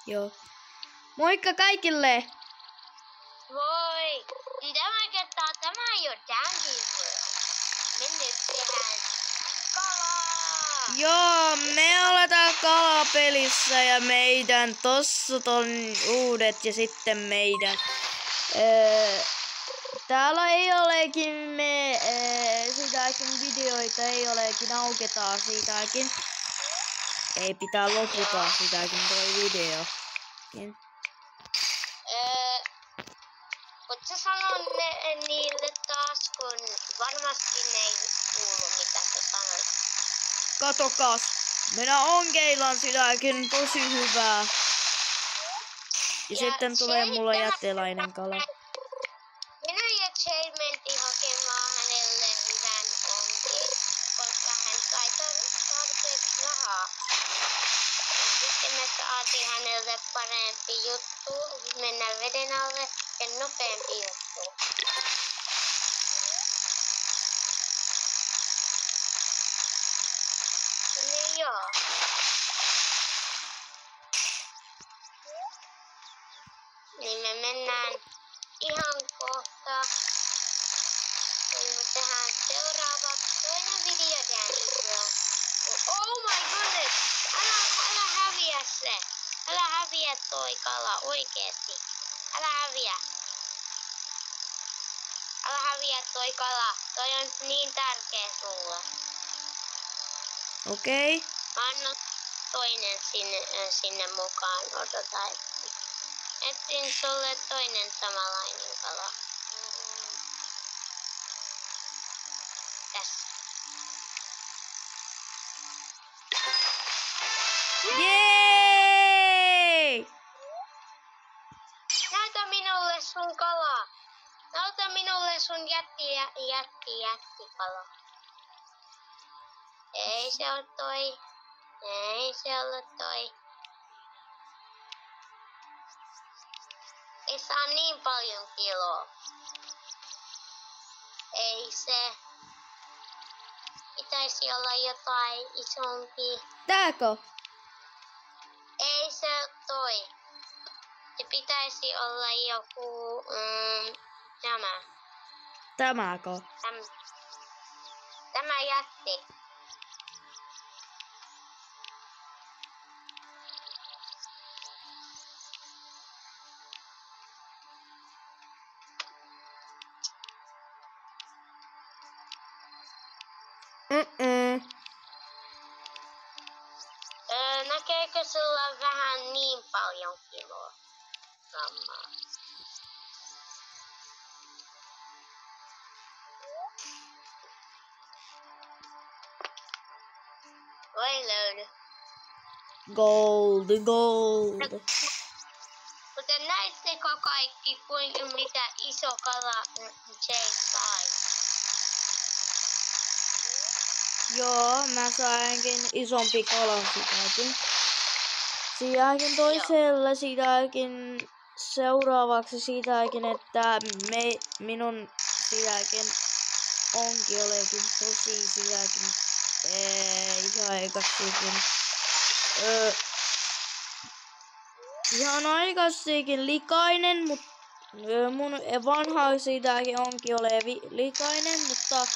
Joo. Moikka kaikille! Voi! Tämä kertaa tämä ei ole Dandy World. Me nyt tehdään kalaa! Joo, me ollaan kalapelissä ja meidän tossut on uudet ja sitten meidän... Täällä ei olekin me sitäkin videoita, ei olekin, auketaan sitäkin. Ei pitää loputtaa sitäkin toi video. Voit sä sanoa niille taas, kun varmasti ne ei kuulu mitä sä sanoit. Katokas, minä onkeilan sitäkin tosi hyvää. Ja sitten tulee mulla jättiläinen kala. Minä ja Jay mentiin hakemaan hänelle hyvän onkin, koska hän sai tarpeeksi rahaa. Ja sitten me saatiin hänelle parempi juttu, mennä veden alle ja nopeampi juttu. Niin joo. Niin me mennään ihan kohta, kun me tehdään seuraavaksi toinen video Dandy World. Oh my goodness! Älä häviä se! Älä häviä toi kala oikeesti. Älä häviä. Älä häviä toi kala. Toi on niin tärkeä sulle. Okei. Mä annan toinen sinne mukaan. Odota. Etsin sulle toinen samanlainen kala. Tässä. Jeeeey! Näytä minulle sun kala. Näytä minulle sun jättikala. Ei se ole toi. Ei se ole toi. Ei saa niin paljon kiloa. Ei se. Pitäisi olla jotain isompi. Tääkö? Ei se toi. Se pitäisi olla joku tämä. Tämäkö? Tämä jätti. Näkeekö sulla vähän niin paljon kiloa? Grammaa. Voi löydy. Gold. Mutta näittekö kaikki, mitä iso kala Jay sai? Joo, mä sainkin isompi kalan sitäkin. Sitäkin toisella sitäkin seuraavaksi sitäkin, että minun sitäkin onkin olekin tosi sitäkin ihan aikaisikin. Ihan aikaisikin likainen, mutta mun vanha sitäkin onkin likainen, mutta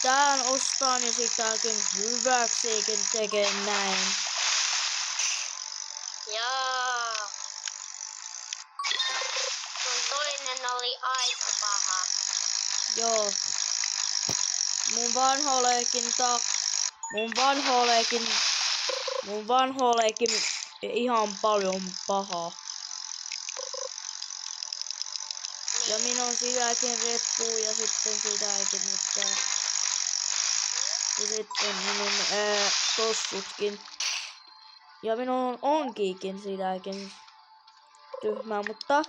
tän ostaan ja sitäkin hyväksikin tekee näin. Joo. Sun toinen oli aika paha. Joo. Mun vanho olekin ihan paljon paha. Niin. Ja minun sitäkin reppuu ja sitten sitäkin, että... Ja sitten minun tossutkin. Ja minun onkiikin sitäkin tyhmää, mutta...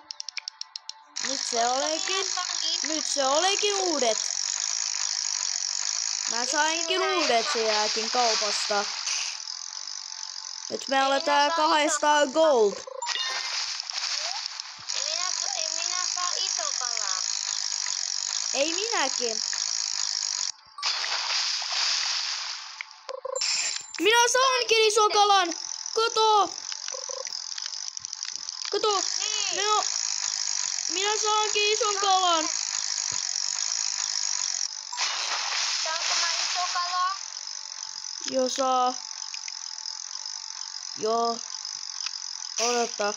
Nyt se olekin uudet. Mä sainkin uudet sielläkin kaupasta. Nyt me aletaan 200 gold. Ei minä saa iso kalaa. Ei minäkin. Minä saankin iso kalan. Kato. Kato! Niin. Minä saankin ison kalan. Saanko mä iso kala? Joo saa. Joo. Odota.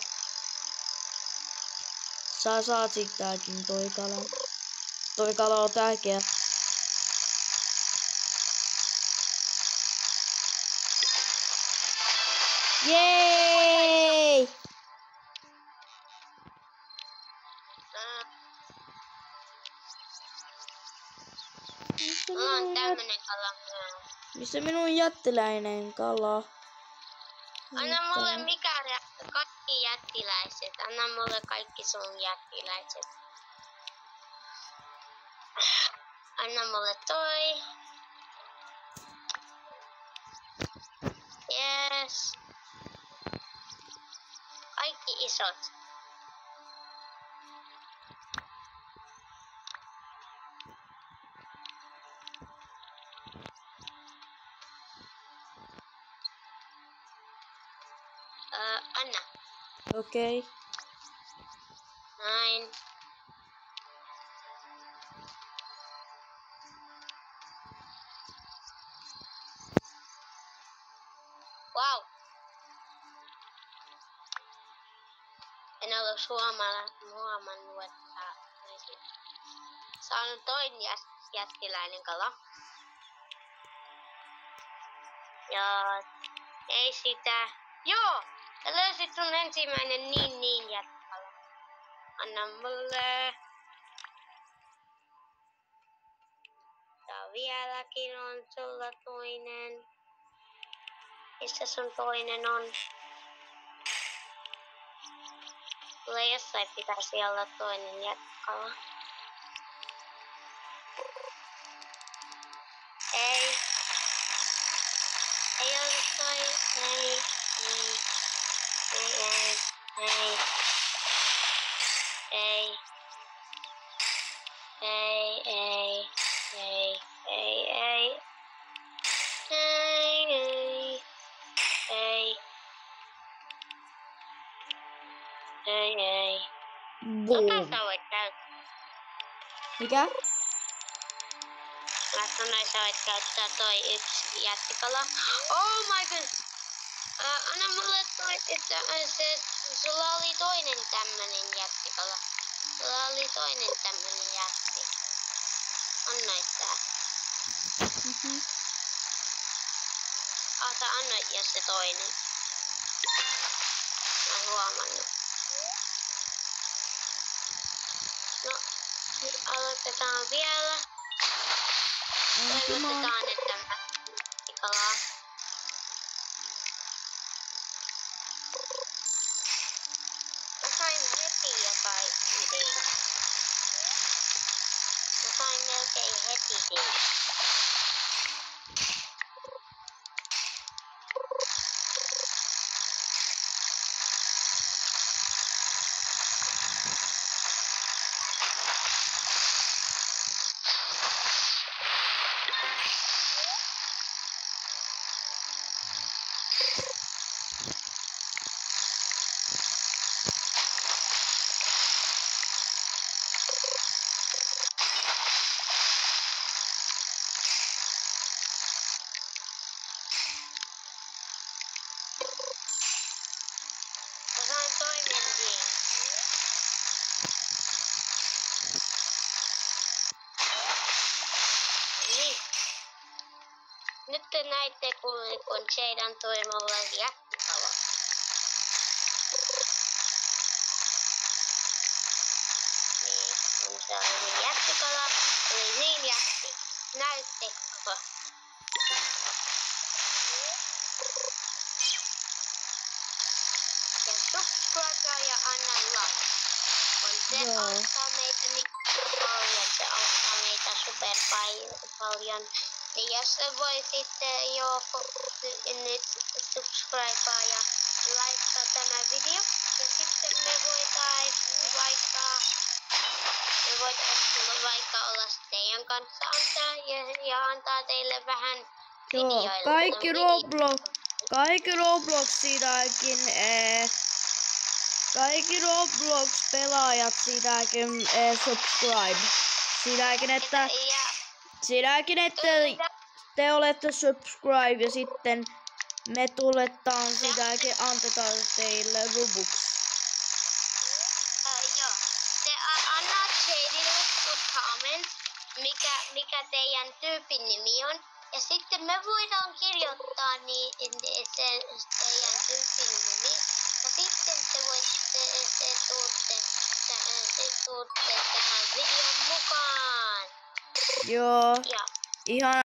Sä saat sitäkin toi kala. Toi kala on tärkeä. Jee! Mulla on tämmönen kala myös. Missä minun jättiläinen kala? Anna mulle kaikki jättiläiset. Anna mulle kaikki sun jättiläiset. Anna mulle toi. Yes. Kaikki isot. Anna. Okei. Näin. Wow. En ollut huomannut, että olisin saanut toinen jättiläinen kala. Ja ei sitä. Joo! Ja löysit sun ensimmäinen niin jättikala. Anna mulle. Ja vieläkin on sulla toinen. Missä sun toinen on? Sulla jossain pitäisi olla toinen jättikala. Ei. Ei ollut toi. Ei. Tota sä voit käyttää. Mikä? Mä sanoin, sä voit käyttää toi yksi jättikala. Oh my god! Anna mulle toi, että sulla oli toinen tämmönen jättikala. Sulla oli toinen tämmönen jätti. Annoit tää. Sä annoit jo se toinen. Mä en huomannut. No, nyt aloitetaan vielä. Toivotetaan, että mä kalaa. Mä sain heti jotain ideaa. Mä sain melkein heti ideaa. Nyt te näitte, kun Jaden toi mulle jättikala. Niin, kun se oli jättikala, oli niin jätti. Näyttekö? Ja subscribe ja anna like. Kun se auttaa meitä niin paljon, se auttaa meitä super paljon. Ja jos sä voisitte joko nyt subscribea ja laittaa tämä video. Ja sitten me voitais vaikka olla teidän kanssa ja antaa teille vähän videoille. Kaikki Robloxidakin kaikki Roblox-pelaajat sitäkin subscribe. Sitäkin, että te olette subscribe ja sitten me tuletaan sitäkin, antetaan teille Robux. Joo. Te annat Shadille comment, mikä teidän tyypin nimi on. Ja sitten me voidaan kirjoittaa sen teidän tyypin nimi. Ja sitten te tuutte tähän videon mukaan. Joo. Ja Ihan